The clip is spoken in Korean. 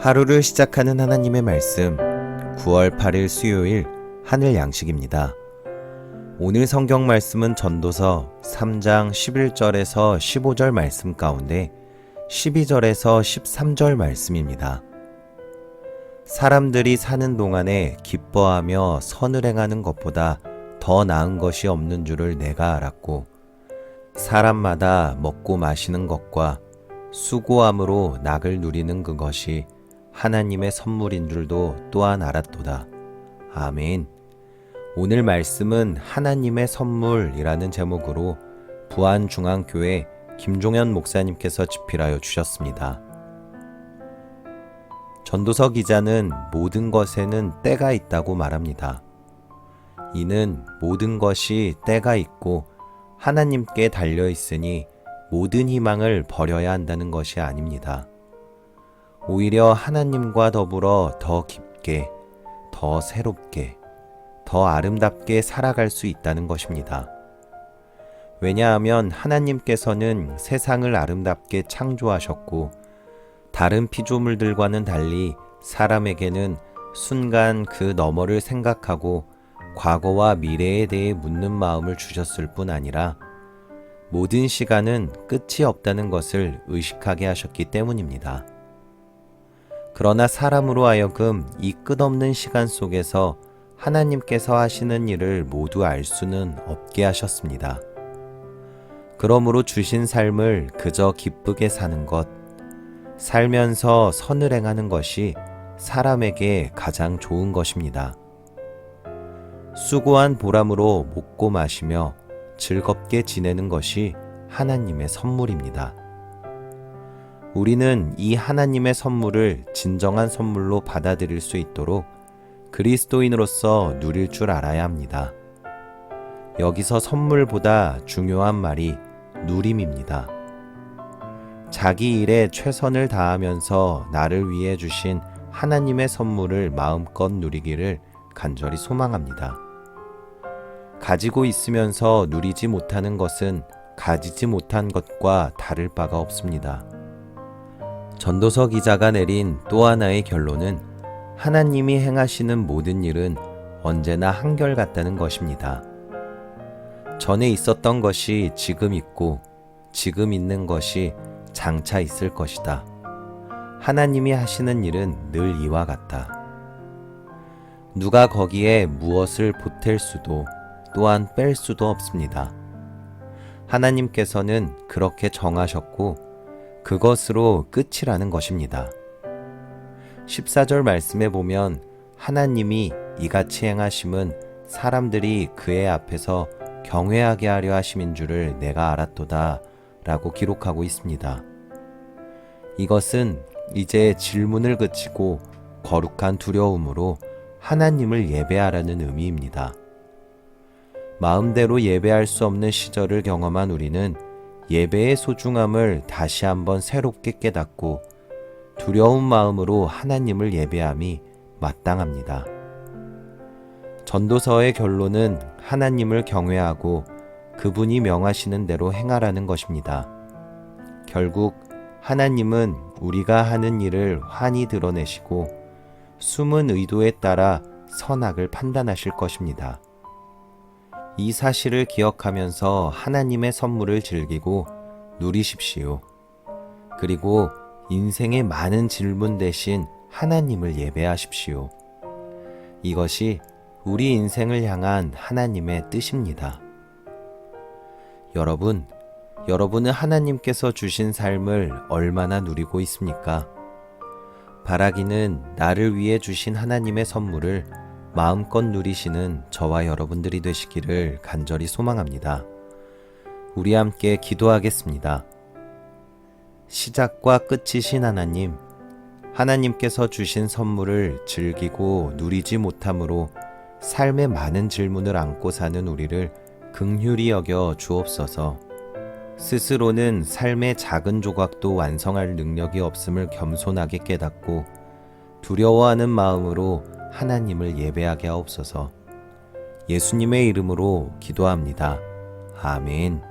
하루를 시작하는 하나님의 말씀 9월 8일 수요일 하늘 양식입니다. 오늘 성경 말씀은 전도서 3장 11절에서 15절 말씀 가운데 12절에서 13절 말씀입니다. 사람들이 사는 동안에 기뻐하며 선을 행하는 것보다 더 나은 것이 없는 줄을 내가 알았고 사람마다 먹고 마시는 것과 수고함으로 낙을 누리는 그것이 하나님의 선물인 줄도 또한 알았도다. 아멘. 오늘 말씀은 하나님의 선물이라는 제목으로 부안중앙교회 김종현 목사님께서 집필하여 주셨습니다. 전도서 기자는 모든 것에는 때가 있다고 말합니다. 이는 모든 것이 때가 있고 하나님께 달려 있으니 모든 희망을 버려야 한다는 것이 아닙니다. 오히려 하나님과 더불어 더 깊게, 더 새롭게, 더 아름답게 살아갈 수 있다는 것입니다. 왜냐하면 하나님께서는 세상을 아름답게 창조하셨고 다른 피조물들과는 달리 사람에게는 순간 그 너머를 생각하고 과거와 미래에 대해 묻는 마음을 주셨을 뿐 아니라 모든 시간은 끝이 없다는 것을 의식하게 하셨기 때문입니다. 그러나 사람으로 하여금 이 끝없는 시간 속에서 하나님께서 하시는 일을 모두 알 수는 없게 하셨습니다. 그러므로 주신 삶을 그저 기쁘게 사는 것, 살면서 선을 행하는 것이 사람에게 가장 좋은 것입니다. 수고한 보람으로 먹고 마시며 즐겁게 지내는 것이 하나님의 선물입니다. 우리는 이 하나님의 선물을 진정한 선물로 받아들일 수 있도록 그리스도인으로서 누릴 줄 알아야 합니다. 여기서 선물보다 중요한 말이 누림입니다. 자기 일에 최선을 다하면서 나를 위해 주신 하나님의 선물을 마음껏 누리기를 간절히 소망합니다. 가지고 있으면서 누리지 못하는 것은 가지지 못한 것과 다를 바가 없습니다. 전도서 기자가 내린 또 하나의 결론은 하나님이 행하시는 모든 일은 언제나 한결같다는 것입니다. 전에 있었던 것이 지금 있고 지금 있는 것이 장차 있을 것이다. 하나님이 하시는 일은 늘 이와 같다. 누가 거기에 무엇을 보탤 수도 또한 뺄 수도 없습니다. 하나님께서는 그렇게 정하셨고 그것으로 끝이라는 것입니다. 14절 말씀에 보면 하나님이 이같이 행하심은 사람들이 그의 앞에서 경외하게 하려 하심인 줄을 내가 알았도다 라고 기록하고 있습니다. 이것은 이제 질문을 그치고 거룩한 두려움으로 하나님을 예배하라는 의미입니다. 마음대로 예배할 수 없는 시절을 경험한 우리는 예배의 소중함을 다시 한번 새롭게 깨닫고 두려운 마음으로 하나님을 예배함이 마땅합니다. 전도서의 결론은 하나님을 경외하고 그분이 명하시는 대로 행하라는 것입니다. 결국 하나님은 우리가 하는 일을 환히 드러내시고 숨은 의도에 따라 선악을 판단하실 것입니다. 이 사실을 기억하면서 하나님의 선물을 즐기고 누리십시오. 그리고 인생의 많은 질문 대신 하나님을 예배하십시오. 이것이 우리 인생을 향한 하나님의 뜻입니다. 여러분은 하나님께서 주신 삶을 얼마나 누리고 있습니까? 바라기는 나를 위해 주신 하나님의 선물을 마음껏 누리시는 저와 여러분들이 되시기를 간절히 소망합니다. 우리 함께 기도하겠습니다. 시작과 끝이신 하나님, 하나님께서 주신 선물을 즐기고 누리지 못함으로 삶의 많은 질문을 안고 사는 우리를 긍휼히 여겨 주옵소서. 스스로는 삶의 작은 조각도 완성할 능력이 없음을 겸손하게 깨닫고 두려워하는 마음으로 하나님을 예배하게 하옵소서. 예수님의 이름으로 기도합니다. 아멘.